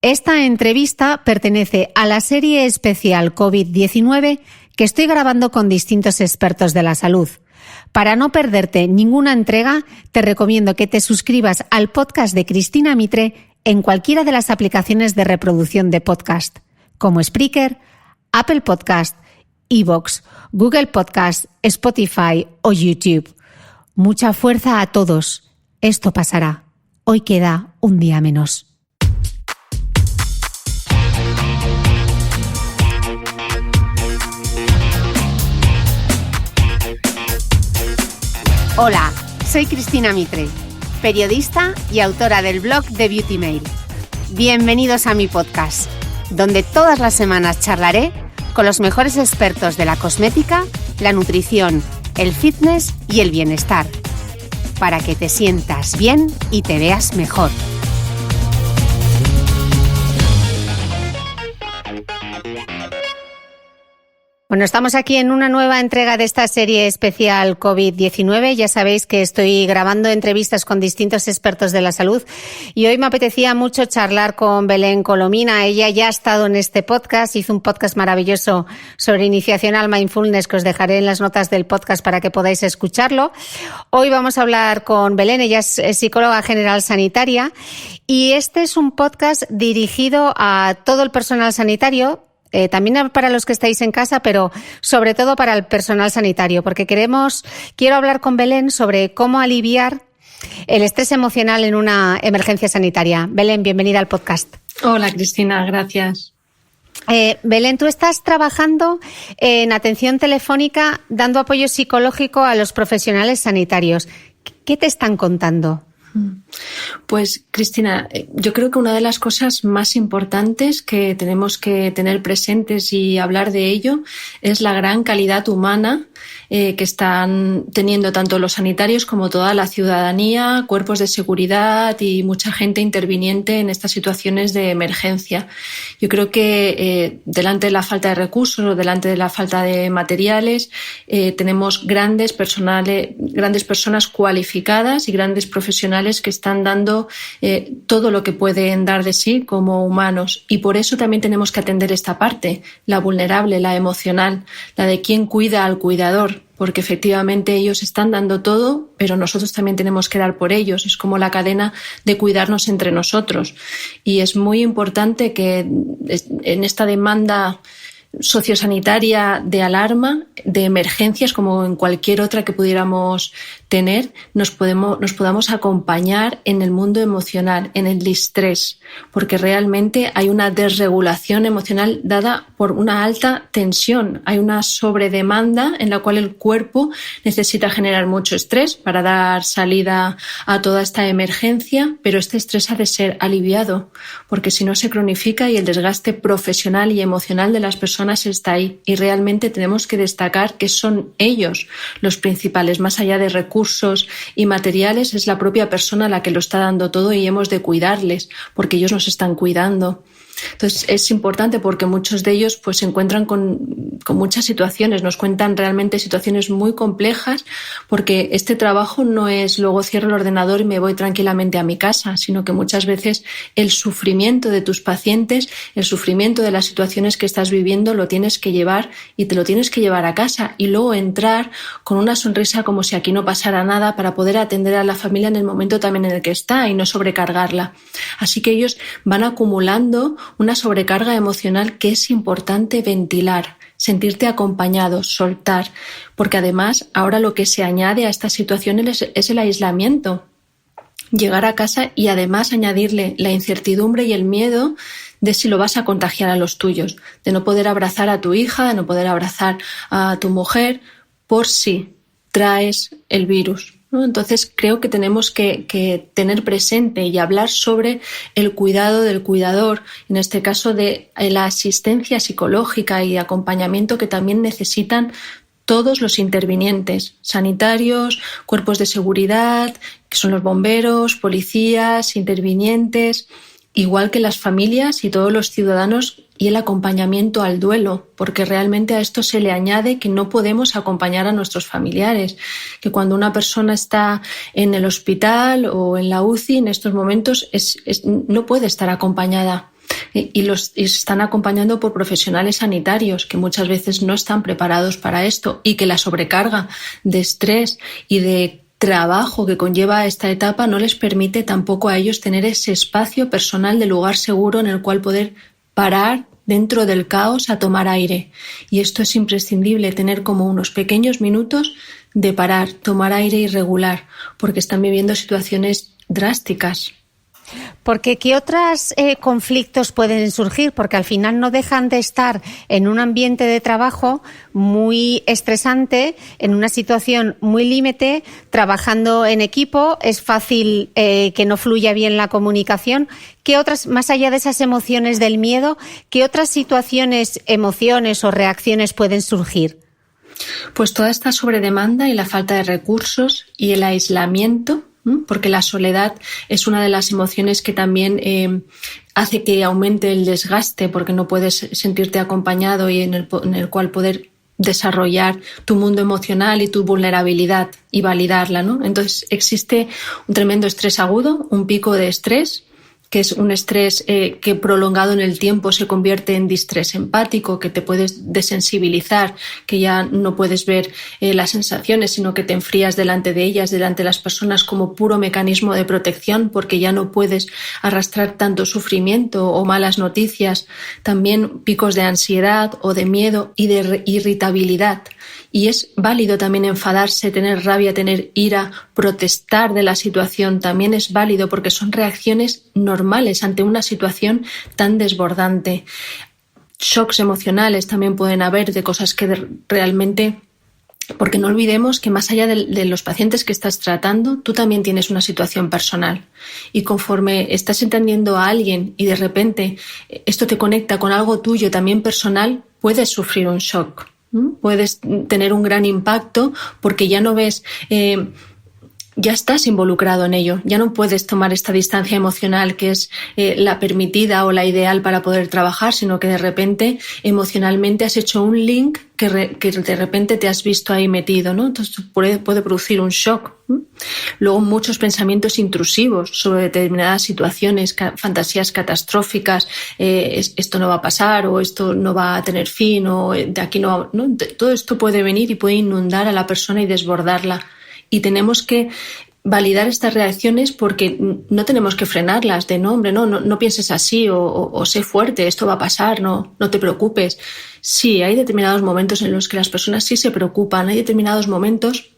Esta entrevista pertenece a la serie especial COVID-19 que estoy grabando con distintos expertos de la salud. Para no perderte ninguna entrega, te recomiendo que te suscribas al podcast de Cristina Mitre en cualquiera de las aplicaciones de reproducción de podcast, como Spreaker, Apple Podcast, iVoox, Google Podcast, Spotify o YouTube. Mucha fuerza a todos. Esto pasará. Hoy queda un día menos. Hola, soy Cristina Mitre, periodista y autora del blog de Beauty Mail. Bienvenidos a mi podcast, donde todas las semanas charlaré con los mejores expertos de la cosmética, la nutrición, el fitness y el bienestar, para que te sientas bien y te veas mejor. Bueno, estamos aquí en una nueva entrega de esta serie especial COVID-19. Ya sabéis que estoy grabando entrevistas con distintos expertos de la salud y hoy me apetecía mucho charlar con Belén Colomina. Ella ya ha estado en este podcast, hizo un podcast maravilloso sobre iniciación al mindfulness que os dejaré en las notas del podcast para que podáis escucharlo. Hoy vamos a hablar con Belén, ella es psicóloga general sanitaria y este es un podcast dirigido a todo el personal sanitario, también para los que estáis en casa, pero sobre todo para el personal sanitario, porque quiero hablar con Belén sobre cómo aliviar el estrés emocional en una emergencia sanitaria. Belén, bienvenida al podcast. Hola, Cristina, gracias. Belén, tú estás trabajando en atención telefónica dando apoyo psicológico a los profesionales sanitarios. ¿Qué te están contando? Pues, Cristina, yo creo que una de las cosas más importantes que tenemos que tener presentes y hablar de ello es la gran calidad humana que están teniendo tanto los sanitarios como toda la ciudadanía, cuerpos de seguridad y mucha gente interviniente en estas situaciones de emergencia. Yo creo que delante de la falta de recursos o delante de la falta de materiales tenemos grandes personas cualificadas y grandes profesionales que están dando todo lo que pueden dar de sí como humanos, y por eso también tenemos que atender esta parte, la vulnerable, la emocional, la de quien cuida al cuidador, porque efectivamente ellos están dando todo, pero nosotros también tenemos que dar por ellos. Es como la cadena de cuidarnos entre nosotros, y es muy importante que en esta demanda sociosanitaria de alarma, de emergencias, como en cualquier otra que pudiéramos tener, nos podamos acompañar en el mundo emocional, en el distrés, porque realmente hay una desregulación emocional dada por una alta tensión. Hay una sobredemanda en la cual el cuerpo necesita generar mucho estrés para dar salida a toda esta emergencia, pero este estrés ha de ser aliviado, porque si no se cronifica y el desgaste profesional y emocional de las personas está ahí, y realmente tenemos que destacar que son ellos los principales, más allá de recursos y materiales. Es la propia persona la que lo está dando todo y hemos de cuidarles porque ellos nos están cuidando. Entonces es importante porque muchos de ellos pues se encuentran con muchas situaciones, nos cuentan realmente situaciones muy complejas, porque este trabajo no es luego cierro el ordenador y me voy tranquilamente a mi casa, sino que muchas veces el sufrimiento de tus pacientes, el sufrimiento de las situaciones que estás viviendo lo tienes que llevar y te lo tienes que llevar a casa, y luego entrar con una sonrisa como si aquí no pasara nada para poder atender a la familia en el momento también en el que está y no sobrecargarla. Así que ellos van acumulando una sobrecarga emocional que es importante ventilar, sentirte acompañado, soltar, porque además ahora lo que se añade a estas situaciones es el aislamiento. Llegar a casa y además añadirle la incertidumbre y el miedo de si lo vas a contagiar a los tuyos, de no poder abrazar a tu hija, de no poder abrazar a tu mujer por si traes el virus, ¿no? Entonces creo que tenemos que tener presente y hablar sobre el cuidado del cuidador, en este caso de la asistencia psicológica y acompañamiento que también necesitan todos los intervinientes, sanitarios, cuerpos de seguridad, que son los bomberos, policías, intervinientes, igual que las familias y todos los ciudadanos, y el acompañamiento al duelo, porque realmente a esto se le añade que no podemos acompañar a nuestros familiares, que cuando una persona está en el hospital o en la UCI en estos momentos no puede estar acompañada. y se están acompañando por profesionales sanitarios que muchas veces no están preparados para esto, y que la sobrecarga de estrés y de trabajo que conlleva esta etapa no les permite tampoco a ellos tener ese espacio personal de lugar seguro en el cual poder parar dentro del caos a tomar aire. Y esto es imprescindible, tener como unos pequeños minutos de parar, tomar aire y regular, porque están viviendo situaciones drásticas. Porque ¿qué otros conflictos pueden surgir? Porque al final no dejan de estar en un ambiente de trabajo muy estresante, en una situación muy límite, trabajando en equipo. Es fácil que no fluya bien la comunicación. ¿Qué otras, más allá de esas emociones del miedo, qué otras situaciones, emociones o reacciones pueden surgir? Pues toda esta sobredemanda y la falta de recursos y el aislamiento, porque la soledad es una de las emociones que también hace que aumente el desgaste, porque no puedes sentirte acompañado y en el cual poder desarrollar tu mundo emocional y tu vulnerabilidad y validarla, ¿no? Entonces existe un tremendo estrés agudo, un pico de estrés, que es un estrés que prolongado en el tiempo se convierte en distrés empático, que te puedes desensibilizar, que ya no puedes ver las sensaciones, sino que te enfrías delante de ellas, delante de las personas, como puro mecanismo de protección, porque ya no puedes arrastrar tanto sufrimiento o malas noticias. También picos de ansiedad o de miedo y de irritabilidad. Y es válido también enfadarse, tener rabia, tener ira, protestar de la situación. También es válido, porque son reacciones normales ante una situación tan desbordante. Shocks emocionales también pueden haber, de cosas que realmente... Porque no olvidemos que más allá de los pacientes que estás tratando, tú también tienes una situación personal. Y conforme estás entendiendo a alguien y de repente esto te conecta con algo tuyo también personal, puedes sufrir un shock. Puedes tener un gran impacto, porque ya no ves, ya estás involucrado en ello, ya no puedes tomar esta distancia emocional que es la permitida o la ideal para poder trabajar, sino que de repente emocionalmente has hecho un link que de repente te has visto ahí metido, ¿no? Entonces puede producir un shock. Luego muchos pensamientos intrusivos sobre determinadas situaciones, fantasías catastróficas, esto no va a pasar, o esto no va a tener fin, o de aquí no, ¿no? Todo esto puede venir y puede inundar a la persona y desbordarla. Y tenemos que validar estas reacciones, porque no tenemos que frenarlas de no, hombre, no pienses así, o sé fuerte, esto va a pasar, no te preocupes. Sí, hay determinados momentos en los que las personas sí se preocupan, hay determinados momentos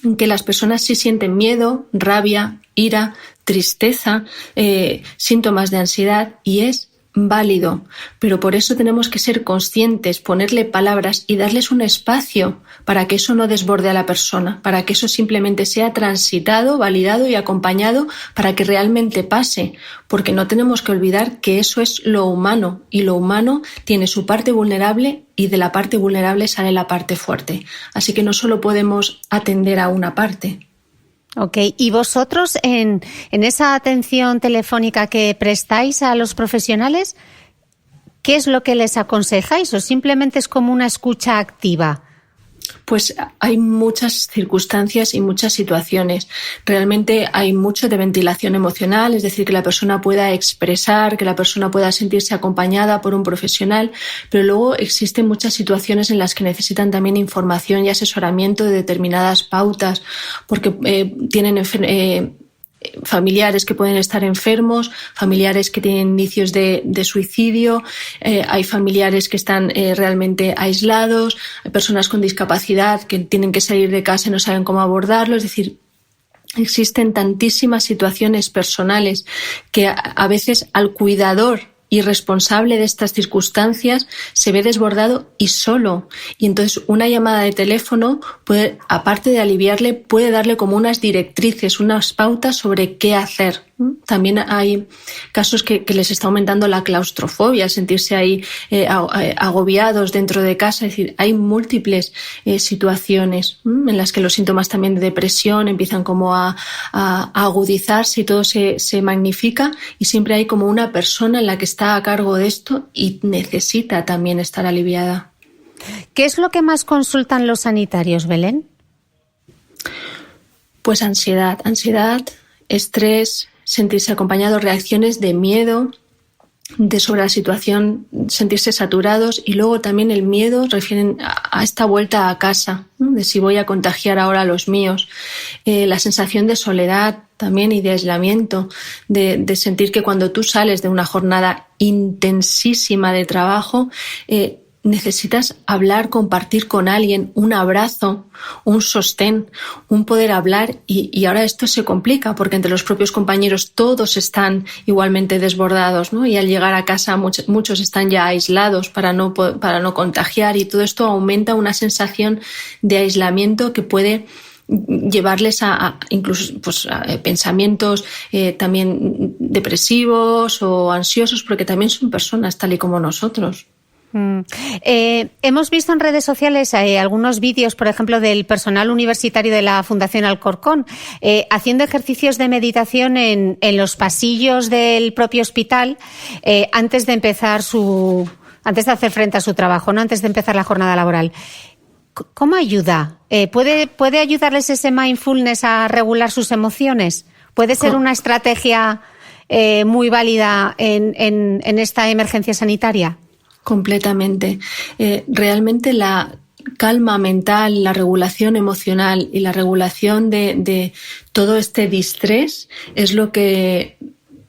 en que las personas sí sienten miedo, rabia, ira, tristeza, síntomas de ansiedad, y es válido, pero por eso tenemos que ser conscientes, ponerle palabras y darles un espacio para que eso no desborde a la persona, para que eso simplemente sea transitado, validado y acompañado, para que realmente pase, porque no tenemos que olvidar que eso es lo humano, y lo humano tiene su parte vulnerable, y de la parte vulnerable sale la parte fuerte. Así que no solo podemos atender a una parte. Ok, ¿y vosotros en esa atención telefónica que prestáis a los profesionales, qué es lo que les aconsejáis, o simplemente es como una escucha activa? Pues hay muchas circunstancias y muchas situaciones. Realmente hay mucho de ventilación emocional, es decir, que la persona pueda expresar, que la persona pueda sentirse acompañada por un profesional, pero luego existen muchas situaciones en las que necesitan también información y asesoramiento de determinadas pautas, porque tienen familiares que pueden estar enfermos, familiares que tienen indicios de suicidio, hay familiares que están realmente aislados, hay personas con discapacidad que tienen que salir de casa y no saben cómo abordarlo. Es decir, existen tantísimas situaciones personales que a veces al cuidador y responsable de estas circunstancias se ve desbordado y solo. Y entonces una llamada de teléfono puede, aparte de aliviarle, puede darle como unas directrices, unas pautas sobre qué hacer. También hay casos que les está aumentando la claustrofobia, sentirse ahí agobiados dentro de casa. Es decir, hay múltiples situaciones en las que los síntomas también de depresión empiezan como a agudizarse, y todo se magnifica, y siempre hay como una persona en la que está a cargo de esto y necesita también estar aliviada. ¿Qué es lo que más consultan los sanitarios, Belén? Pues ansiedad, estrés, sentirse acompañado, reacciones de miedo, sobre la situación, sentirse saturados, y luego también el miedo refieren a esta vuelta a casa, ¿no? De si voy a contagiar ahora a los míos, la sensación de soledad también y de aislamiento, de sentir que cuando tú sales de una jornada intensísima de trabajo, necesitas hablar, compartir con alguien, un abrazo, un sostén, un poder hablar, y ahora esto se complica porque entre los propios compañeros todos están igualmente desbordados, ¿no? Y al llegar a casa muchos están ya aislados para no contagiar, y todo esto aumenta una sensación de aislamiento que puede llevarles a incluso a pensamientos también depresivos o ansiosos, porque también son personas tal y como nosotros. Hemos visto en redes sociales algunos vídeos, por ejemplo, del personal universitario de la Fundación Alcorcón haciendo ejercicios de meditación en los pasillos del propio hospital antes de hacer frente a su trabajo, ¿no? Antes de empezar la jornada laboral. ¿Cómo ayuda? ¿Puede ayudarles ese mindfulness a regular sus emociones? ¿Puede ser una estrategia muy válida en esta emergencia sanitaria? Completamente. Realmente la calma mental, la regulación emocional y la regulación de todo este distrés es lo que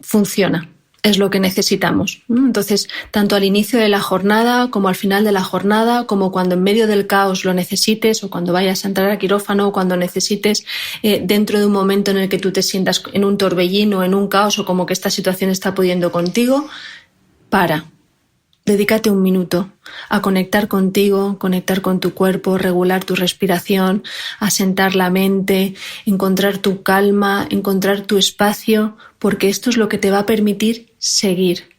funciona, es lo que necesitamos. Entonces, tanto al inicio de la jornada como al final de la jornada, como cuando en medio del caos lo necesites, o cuando vayas a entrar a quirófano, o cuando necesites dentro de un momento en el que tú te sientas en un torbellino, en un caos, o como que esta situación está pudiendo contigo, dedícate un minuto a conectar contigo, conectar con tu cuerpo, regular tu respiración, asentar la mente, encontrar tu calma, encontrar tu espacio, porque esto es lo que te va a permitir seguir.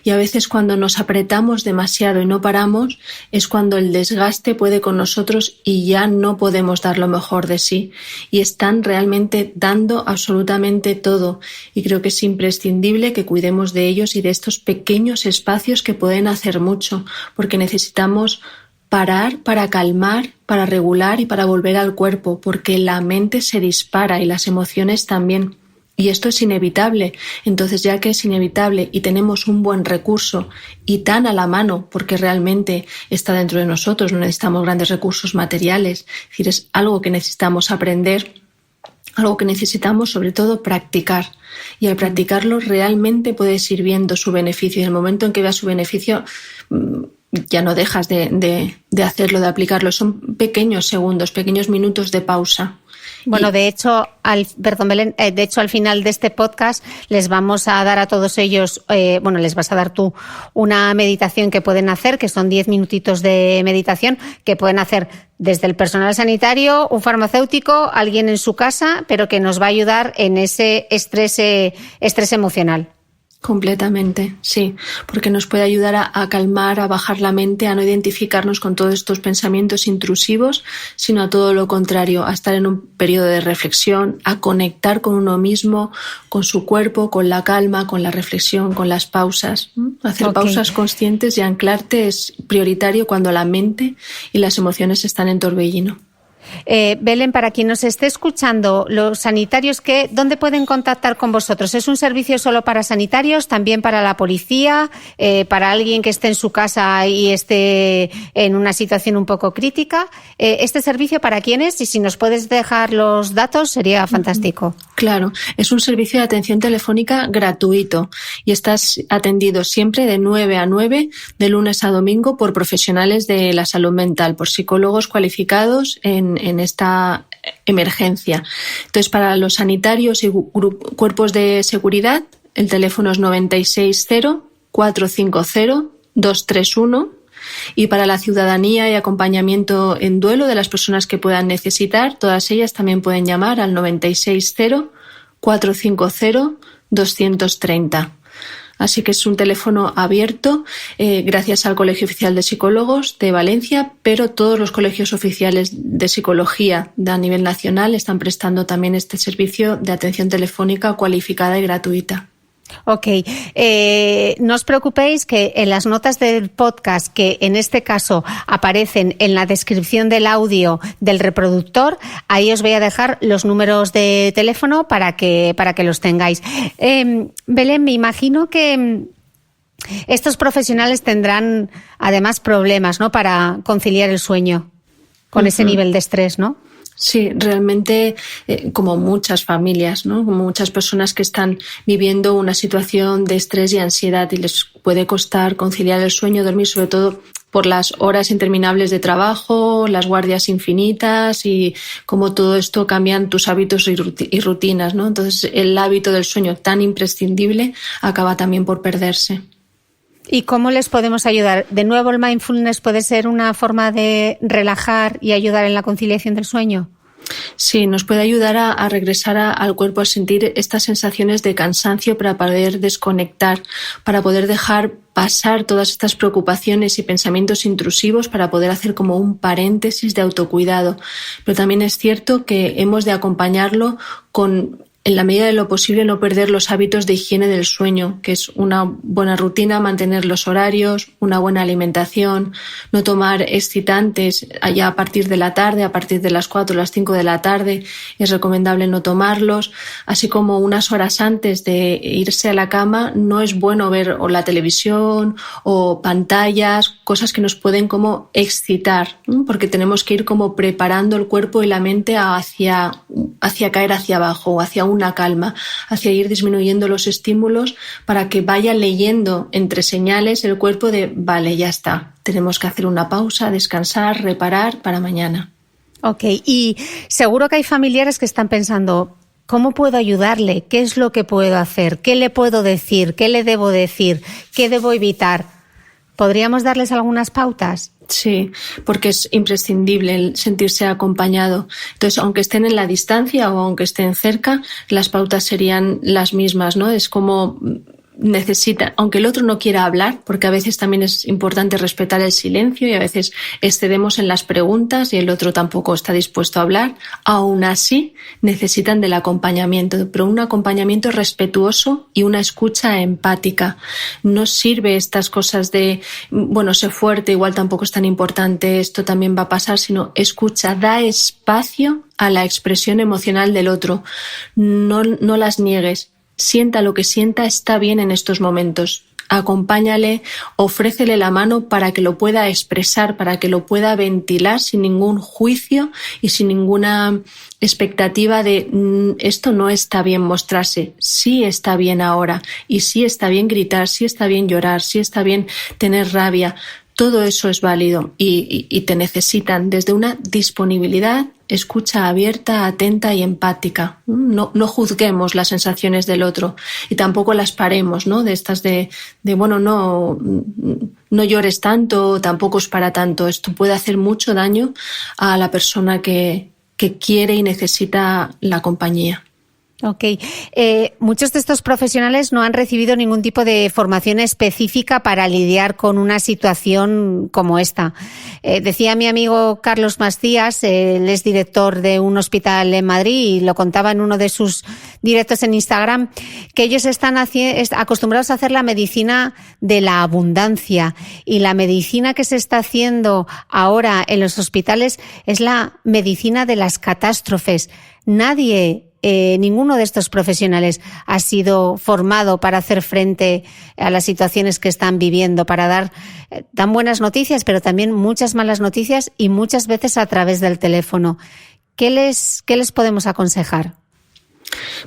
Y a veces cuando nos apretamos demasiado y no paramos, es cuando el desgaste puede con nosotros y ya no podemos dar lo mejor de sí. Y están realmente dando absolutamente todo. Y creo que es imprescindible que cuidemos de ellos y de estos pequeños espacios que pueden hacer mucho, porque necesitamos parar para calmar, para regular y para volver al cuerpo, porque la mente se dispara y las emociones también. Y esto es inevitable. Entonces, ya que es inevitable y tenemos un buen recurso y tan a la mano, porque realmente está dentro de nosotros, no necesitamos grandes recursos materiales, es decir, es algo que necesitamos aprender, algo que necesitamos sobre todo practicar. Y al practicarlo realmente puedes ir viendo su beneficio, y en el momento en que veas su beneficio ya no dejas de hacerlo, de aplicarlo. Son pequeños segundos, pequeños minutos de pausa. Bueno, de hecho, Belén, al final de este podcast les vamos a dar a todos ellos, les vas a dar tú una meditación que pueden hacer, que son 10 minutitos de meditación, que pueden hacer desde el personal sanitario, un farmacéutico, alguien en su casa, pero que nos va a ayudar en ese estrés emocional. Completamente, sí, porque nos puede ayudar a calmar, a bajar la mente, a no identificarnos con todos estos pensamientos intrusivos, sino a todo lo contrario, a estar en un periodo de reflexión, a conectar con uno mismo, con su cuerpo, con la calma, con la reflexión, con las pausas. Hacer pausas conscientes y anclarte es prioritario cuando la mente y las emociones están en torbellino. Belén, para quien nos esté escuchando, los sanitarios, ¿dónde pueden contactar con vosotros? ¿Es un servicio solo para sanitarios, también para la policía, para alguien que esté en su casa y esté en una situación un poco crítica? ¿Este servicio para quién es? Y si nos puedes dejar los datos, sería fantástico. Claro, es un servicio de atención telefónica gratuito y estás atendido siempre de 9 a 9, de lunes a domingo, por profesionales de la salud mental, por psicólogos cualificados en esta emergencia. Entonces, para los sanitarios y cuerpos de seguridad, el teléfono es 960-450-231, y para la ciudadanía y acompañamiento en duelo de las personas que puedan necesitar, todas ellas también pueden llamar al 960-450-230. Así que es un teléfono abierto gracias al Colegio Oficial de Psicólogos de Valencia, pero todos los colegios oficiales de psicología a nivel nacional están prestando también este servicio de atención telefónica cualificada y gratuita. Ok, no os preocupéis que en las notas del podcast, que en este caso aparecen en la descripción del audio del reproductor, ahí os voy a dejar los números de teléfono para que los tengáis. Belén, me imagino que Estos profesionales tendrán además problemas, ¿no?, para conciliar el sueño con ese nivel de estrés, ¿no? Sí, realmente como muchas familias, ¿no? Como muchas personas que están viviendo una situación de estrés y ansiedad y les puede costar conciliar el sueño, dormir, sobre todo por las horas interminables de trabajo, las guardias infinitas y cómo todo esto cambian tus hábitos y rutinas, ¿no? Entonces el hábito del sueño tan imprescindible acaba también por perderse. ¿Y cómo les podemos ayudar? De nuevo, el mindfulness puede ser una forma de relajar y ayudar en la conciliación del sueño. Sí, nos puede ayudar a regresar al cuerpo, a sentir estas sensaciones de cansancio para poder desconectar, para poder dejar pasar todas estas preocupaciones y pensamientos intrusivos, para poder hacer como un paréntesis de autocuidado. Pero también es cierto que hemos de acompañarlo con, en la medida de lo posible, no perder los hábitos de higiene del sueño, que es una buena rutina, mantener los horarios, una buena alimentación, no tomar excitantes allá a partir de la tarde, a partir de las 4 o las 5 de la tarde, es recomendable no tomarlos, así como unas horas antes de irse a la cama no es bueno ver o la televisión o pantallas, cosas que nos pueden como excitar, ¿no? Porque tenemos que ir como preparando el cuerpo y la mente hacia caer hacia abajo o hacia una calma, hacia ir disminuyendo los estímulos para que vaya leyendo entre señales el cuerpo de vale, ya está, tenemos que hacer una pausa, descansar, reparar para mañana. Ok, y seguro que hay familiares que están pensando, ¿cómo puedo ayudarle? ¿Qué es lo que puedo hacer? ¿Qué le puedo decir? ¿Qué le debo decir? ¿Qué debo evitar? ¿Podríamos darles algunas pautas? Sí, porque es imprescindible el sentirse acompañado. Entonces, aunque estén en la distancia o aunque estén cerca, las pautas serían las mismas, ¿no? Es como necesita, aunque el otro no quiera hablar, porque a veces también es importante respetar el silencio y a veces excedemos en las preguntas y el otro tampoco está dispuesto a hablar, aún así necesitan del acompañamiento, pero un acompañamiento respetuoso y una escucha empática. No sirve estas cosas de, bueno, sé fuerte, igual tampoco es tan importante, esto también va a pasar, sino escucha, da espacio a la expresión emocional del otro, no las niegues. Sienta lo que sienta, está bien en estos momentos. Acompáñale, ofrécele la mano para que lo pueda expresar, para que lo pueda ventilar sin ningún juicio y sin ninguna expectativa de esto no está bien mostrarse. Sí está bien ahora y sí está bien gritar, sí está bien llorar, sí está bien tener rabia. Todo eso es válido y te necesitan desde una disponibilidad, escucha abierta, atenta y empática. No juzguemos las sensaciones del otro y tampoco las paremos, ¿no? De estas de bueno, no llores tanto, tampoco es para tanto. Esto puede hacer mucho daño a la persona que quiere y necesita la compañía. Ok. Muchos de estos profesionales no han recibido ningún tipo de formación específica para lidiar con una situación como esta. Decía mi amigo Carlos Macías, él es director de un hospital en Madrid y lo contaba en uno de sus directos en Instagram, que ellos están acostumbrados a hacer la medicina de la abundancia y la medicina que se está haciendo ahora en los hospitales es la medicina de las catástrofes. Ninguno de estos profesionales ha sido formado para hacer frente a las situaciones que están viviendo, para dar tan buenas noticias, pero también muchas malas noticias y muchas veces a través del teléfono. ¿Qué les podemos aconsejar?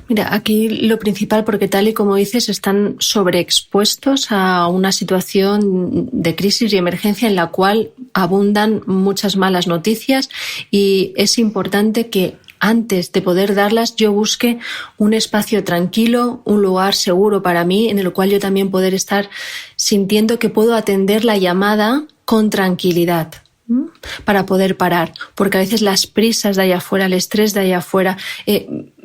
Mira, aquí lo principal, porque tal y como dices, están sobreexpuestos a una situación de crisis y emergencia en la cual abundan muchas malas noticias y es importante que antes de poder darlas yo busque un espacio tranquilo, un lugar seguro para mí en el cual yo también poder estar sintiendo que puedo atender la llamada con tranquilidad para poder parar, porque a veces las prisas de allá afuera, el estrés de allá afuera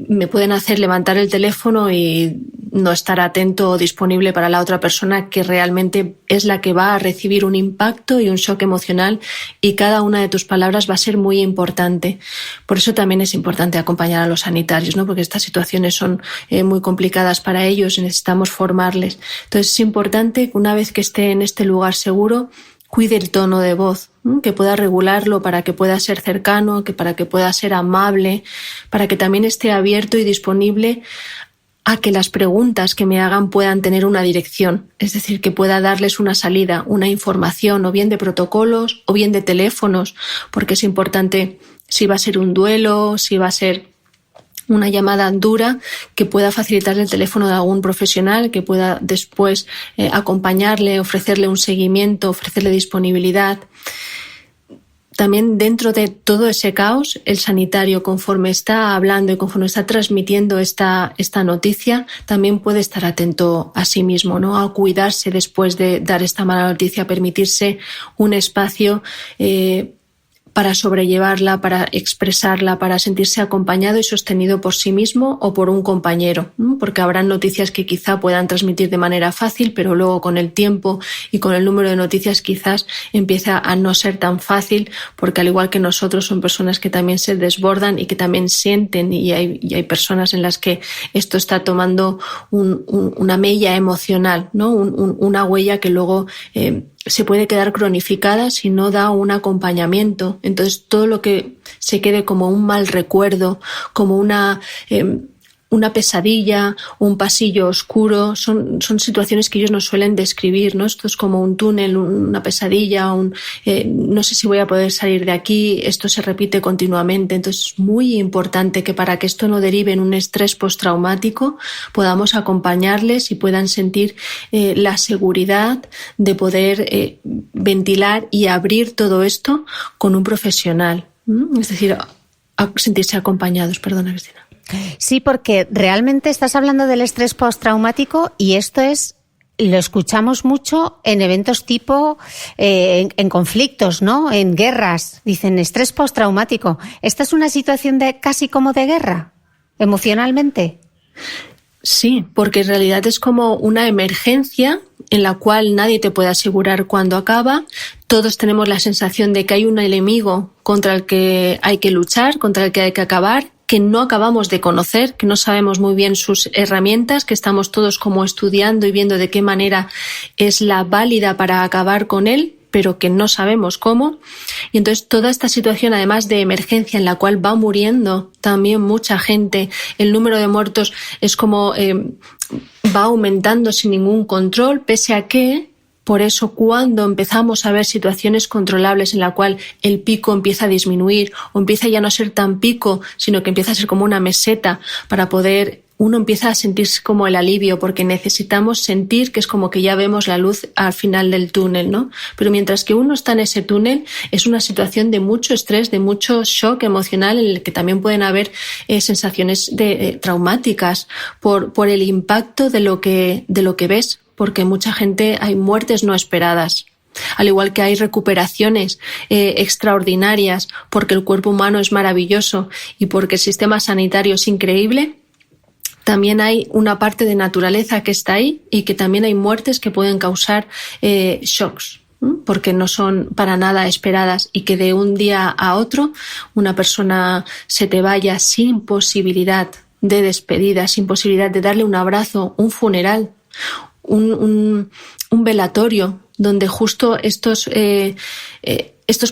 me pueden hacer levantar el teléfono y no estar atento o disponible para la otra persona que realmente es la que va a recibir un impacto y un shock emocional y cada una de tus palabras va a ser muy importante. Por eso también es importante acompañar a los sanitarios, ¿no? Porque estas situaciones son muy complicadas para ellos y necesitamos formarles. Entonces es importante que una vez que esté en este lugar seguro cuide el tono de voz, que pueda regularlo para que pueda ser cercano, para que pueda ser amable, para que también esté abierto y disponible a que las preguntas que me hagan puedan tener una dirección, es decir, que pueda darles una salida, una información, o bien de protocolos o bien de teléfonos, porque es importante si va a ser un duelo, si va a ser una llamada dura, que pueda facilitarle el teléfono de algún profesional, que pueda después acompañarle, ofrecerle un seguimiento, ofrecerle disponibilidad. También dentro de todo ese caos, el sanitario, conforme está hablando y conforme está transmitiendo esta noticia, también puede estar atento a sí mismo, ¿no? A cuidarse después de dar esta mala noticia, permitirse un espacio para sobrellevarla, para expresarla, para sentirse acompañado y sostenido por sí mismo o por un compañero, ¿no? Porque habrán noticias que quizá puedan transmitir de manera fácil, pero luego con el tiempo y con el número de noticias quizás empieza a no ser tan fácil, porque al igual que nosotros son personas que también se desbordan y que también sienten, y hay personas en las que esto está tomando una mella emocional, ¿no? Una huella que luego se puede quedar cronificada si no da un acompañamiento. Entonces, todo lo que se quede como un mal recuerdo, como una pesadilla, un pasillo oscuro, son situaciones que ellos nos suelen describir, ¿no? Esto es como un túnel, una pesadilla, no sé si voy a poder salir de aquí, esto se repite continuamente. Entonces, es muy importante que para que esto no derive en un estrés postraumático, podamos acompañarles y puedan sentir la seguridad de poder ventilar y abrir todo esto con un profesional, ¿no? Es decir, sentirse acompañados. Perdona, Cristina. Sí, porque realmente estás hablando del estrés postraumático y esto lo escuchamos mucho en eventos tipo, en conflictos, ¿no? En guerras. Dicen estrés postraumático. ¿Esta es una situación casi como de guerra, emocionalmente? Sí, porque en realidad es como una emergencia en la cual nadie te puede asegurar cuándo acaba. Todos tenemos la sensación de que hay un enemigo contra el que hay que luchar, contra el que hay que acabar, que no acabamos de conocer, que no sabemos muy bien sus herramientas, que estamos todos como estudiando y viendo de qué manera es la válida para acabar con él, pero que no sabemos cómo. Y entonces toda esta situación, además de emergencia en la cual va muriendo también mucha gente, el número de muertos es como va aumentando sin ningún control, pese a que, por eso, cuando empezamos a ver situaciones controlables en la cual el pico empieza a disminuir o empieza ya no a ser tan pico, sino que empieza a ser como una meseta para poder, uno empieza a sentirse como el alivio, porque necesitamos sentir que es como que ya vemos la luz al final del túnel, ¿no? Pero mientras que uno está en ese túnel, es una situación de mucho estrés, de mucho shock emocional, en el que también pueden haber sensaciones traumáticas por el impacto de lo que ves. Porque mucha gente, hay muertes no esperadas, al igual que hay recuperaciones extraordinarias, porque el cuerpo humano es maravilloso y porque el sistema sanitario es increíble. También hay una parte de naturaleza que está ahí y que también hay muertes que pueden causar shocks, porque no son para nada esperadas, y que de un día a otro una persona se te vaya sin posibilidad de despedida, sin posibilidad de darle un abrazo, un funeral, un velatorio, donde justo estos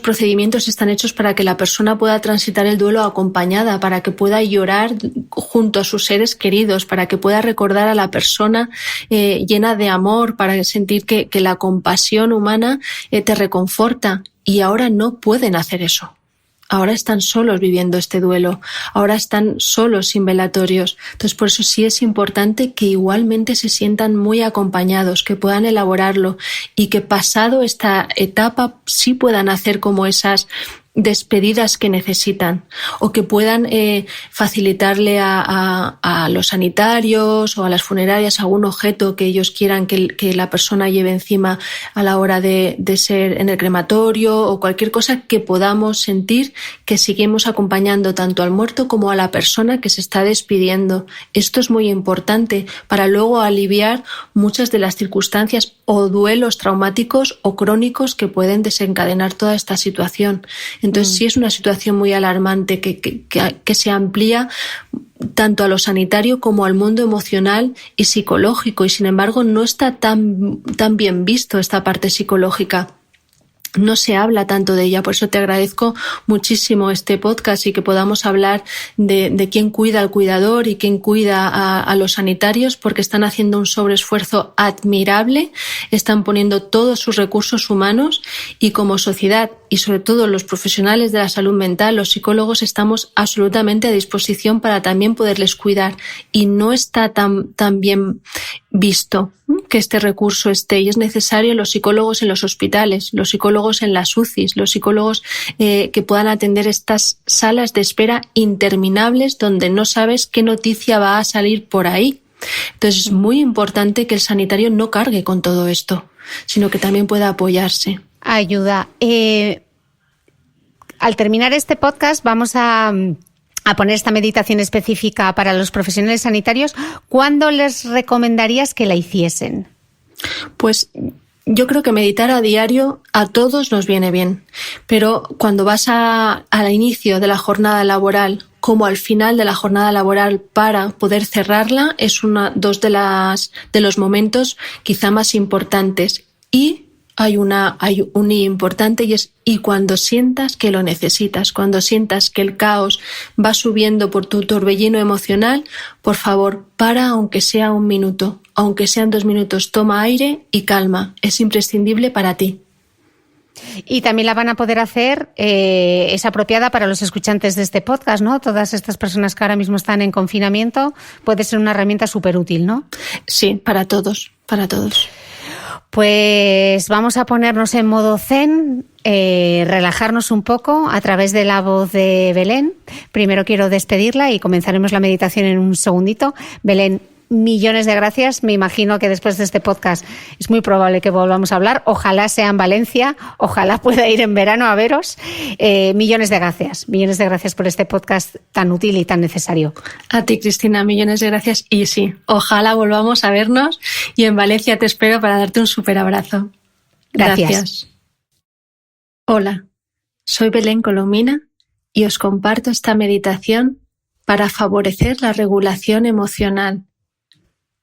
procedimientos están hechos para que la persona pueda transitar el duelo acompañada, para que pueda llorar junto a sus seres queridos, para que pueda recordar a la persona llena de amor, para sentir que la compasión humana te reconforta. Y ahora no pueden hacer eso. Ahora están solos viviendo este duelo, ahora están solos sin velatorios. Entonces, por eso sí es importante que igualmente se sientan muy acompañados, que puedan elaborarlo y que pasado esta etapa sí puedan hacer como esas despedidas que necesitan, o que puedan facilitarle a los sanitarios o a las funerarias algún objeto que ellos quieran que la persona lleve encima a la hora de ser en el crematorio, o cualquier cosa que podamos sentir que seguimos acompañando tanto al muerto como a la persona que se está despidiendo. Esto es muy importante para luego aliviar muchas de las circunstancias o duelos traumáticos o crónicos que pueden desencadenar toda esta situación. Entonces sí es una situación muy alarmante que se amplía tanto a lo sanitario como al mundo emocional y psicológico, y sin embargo no está tan bien visto esta parte psicológica. no se habla tanto de ella. Por eso te agradezco muchísimo este podcast y que podamos hablar de quién cuida al cuidador y quién cuida a los sanitarios, porque están haciendo un sobreesfuerzo admirable, están poniendo todos sus recursos humanos y como sociedad y sobre todo los profesionales de la salud mental, los psicólogos, estamos absolutamente a disposición para también poderles cuidar, y no está tan bien visto que este recurso esté, y es necesario los psicólogos en los hospitales, los psicólogos en las UCIs, los psicólogos que puedan atender estas salas de espera interminables donde no sabes qué noticia va a salir por ahí. Entonces es muy importante que el sanitario no cargue con todo esto, sino que también pueda apoyarse. Ayuda. Al terminar este podcast vamos a poner esta meditación específica para los profesionales sanitarios. ¿Cuándo les recomendarías que la hiciesen? Pues yo creo que meditar a diario a todos nos viene bien, pero cuando vas al inicio de la jornada laboral como al final de la jornada laboral para poder cerrarla, es dos de los momentos quizá más importantes. Y hay un importante, y cuando sientas que lo necesitas, cuando sientas que el caos va subiendo por tu torbellino emocional, por favor, para, aunque sea 1 minuto, aunque sean 2 minutos, toma aire y calma. Es imprescindible para ti. Y también la van a poder hacer, es apropiada para los escuchantes de este podcast, ¿no? Todas estas personas que ahora mismo están en confinamiento, puede ser una herramienta súper útil, ¿no? Sí, para todos, para todos. Pues vamos a ponernos en modo zen, relajarnos un poco a través de la voz de Belén. Primero quiero despedirla y comenzaremos la meditación en un segundito. Belén, millones de gracias. Me imagino que después de este podcast es muy probable que volvamos a hablar. Ojalá sea en Valencia, ojalá pueda ir en verano a veros. Millones de gracias por este podcast tan útil y tan necesario. A ti, Cristina, millones de gracias. Y sí, ojalá volvamos a vernos, y en Valencia te espero para darte un súper abrazo. Gracias. Hola, soy Belén Colomina y os comparto esta meditación para favorecer la regulación emocional.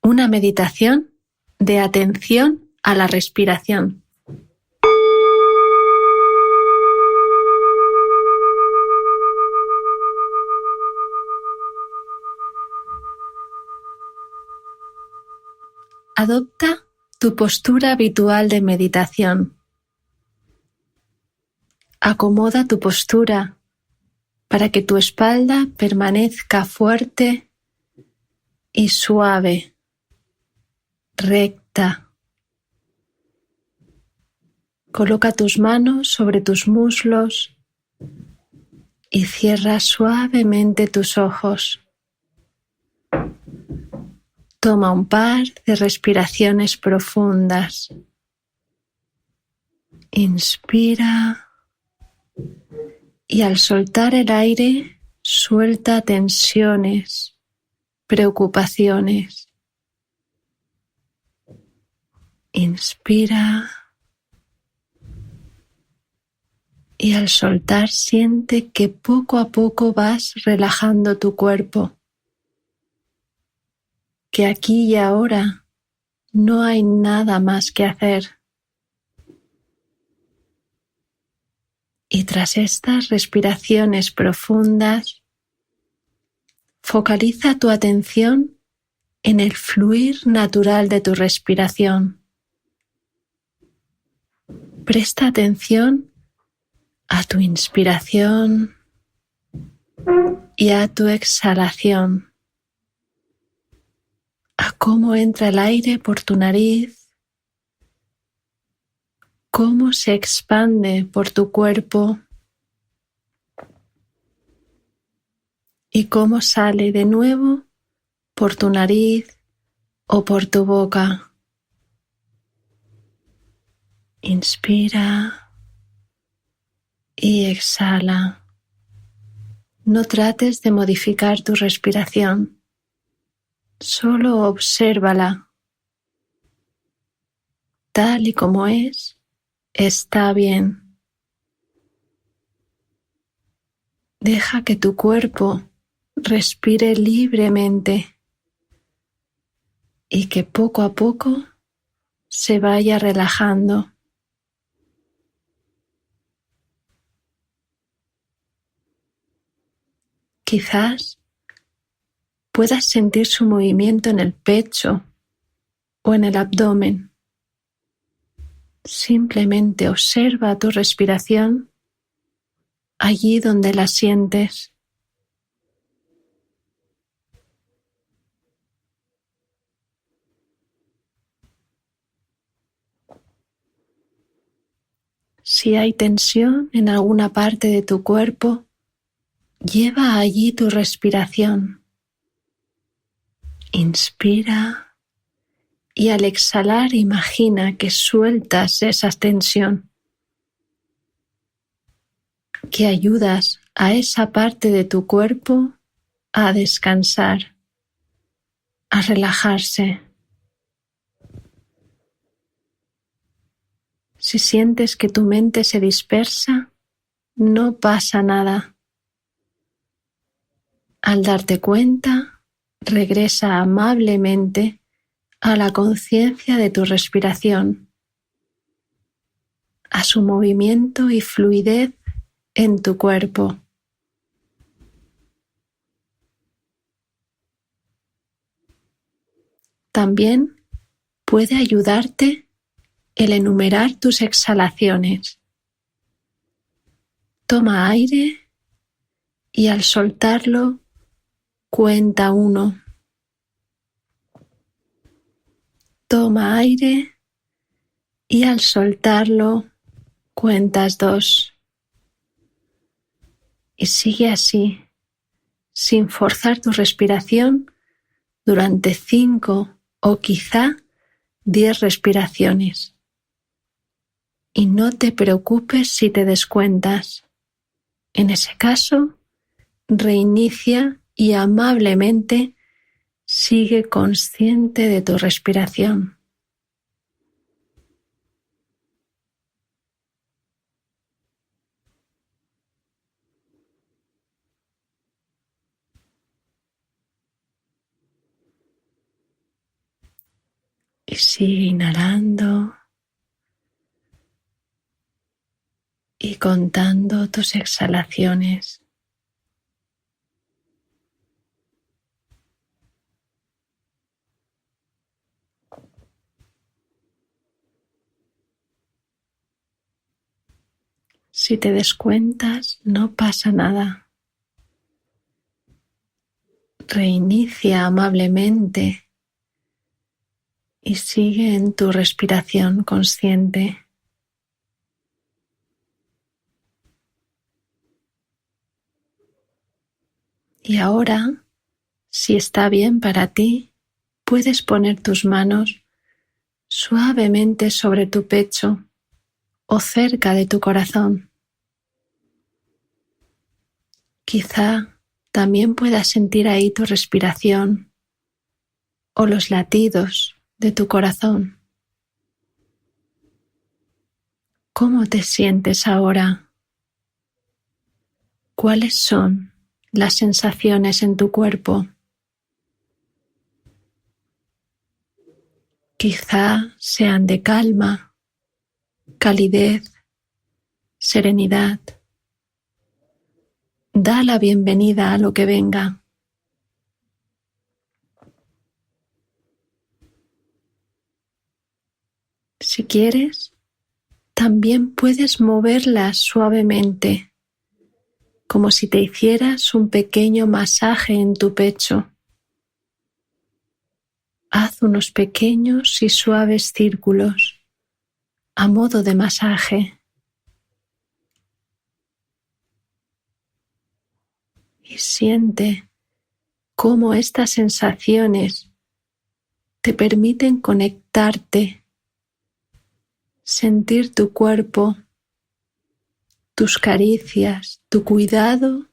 Una meditación de atención a la respiración. Adopta tu postura habitual de meditación. Acomoda tu postura para que tu espalda permanezca fuerte y suave, recta. Coloca tus manos sobre tus muslos y cierra suavemente tus ojos. Toma un par de respiraciones profundas. Inspira y al soltar el aire, suelta tensiones, preocupaciones. Inspira y al soltar siente que poco a poco vas relajando tu cuerpo, que aquí y ahora no hay nada más que hacer. Y tras estas respiraciones profundas, focaliza tu atención en el fluir natural de tu respiración. Presta atención a tu inspiración y a tu exhalación, a cómo entra el aire por tu nariz, cómo se expande por tu cuerpo y cómo sale de nuevo por tu nariz o por tu boca. Inspira y exhala. No trates de modificar tu respiración, solo obsérvala. Tal y como es, está bien. Deja que tu cuerpo respire libremente y que poco a poco se vaya relajando. Quizás puedas sentir su movimiento en el pecho o en el abdomen. Simplemente observa tu respiración allí donde la sientes. Si hay tensión en alguna parte de tu cuerpo, lleva allí tu respiración. Inspira y al exhalar imagina que sueltas esa tensión, que ayudas a esa parte de tu cuerpo a descansar, a relajarse. Si sientes que tu mente se dispersa, no pasa nada. Al darte cuenta, regresa amablemente a la conciencia de tu respiración, a su movimiento y fluidez en tu cuerpo. También puede ayudarte el enumerar tus exhalaciones. Toma aire y al soltarlo, cuenta 1. Toma aire y al soltarlo, cuentas 2. Y sigue así, sin forzar tu respiración, durante 5 o quizá 10 respiraciones. Y no te preocupes si te descuentas. En ese caso, reinicia y amablemente sigue consciente de tu respiración. Y sigue inhalando y contando tus exhalaciones. Si te descuentas, no pasa nada. Reinicia amablemente y sigue en tu respiración consciente. Y ahora, si está bien para ti, puedes poner tus manos suavemente sobre tu pecho o cerca de tu corazón. Quizá también puedas sentir ahí tu respiración o los latidos de tu corazón. ¿Cómo te sientes ahora? ¿Cuáles son las sensaciones en tu cuerpo? Quizá sean de calma, calidez, serenidad. Da la bienvenida a lo que venga. Si quieres, también puedes moverlas suavemente, como si te hicieras un pequeño masaje en tu pecho. Haz unos pequeños y suaves círculos a modo de masaje. Y siente cómo estas sensaciones te permiten conectarte, sentir tu cuerpo, tus caricias, tu cuidado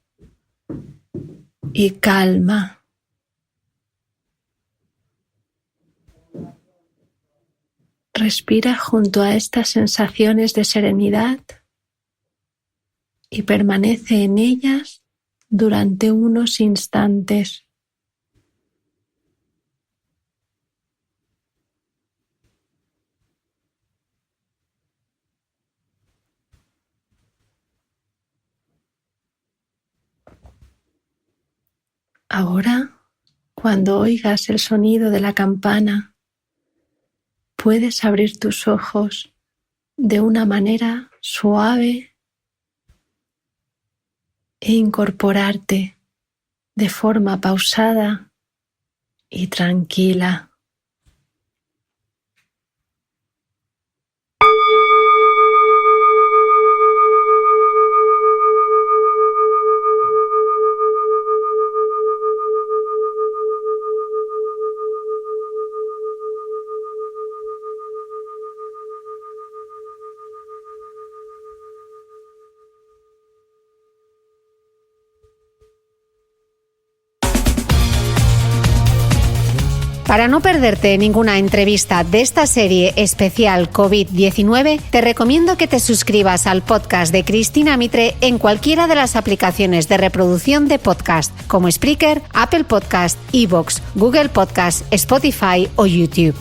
y calma. Respira junto a estas sensaciones de serenidad y permanece en ellas durante unos instantes. Ahora, cuando oigas el sonido de la campana, puedes abrir tus ojos de una manera suave e incorporarte de forma pausada y tranquila. Para no perderte ninguna entrevista de esta serie especial COVID-19, te recomiendo que te suscribas al podcast de Cristina Mitre en cualquiera de las aplicaciones de reproducción de podcast, como Spreaker, Apple Podcast, iVoox, Google Podcast, Spotify o YouTube.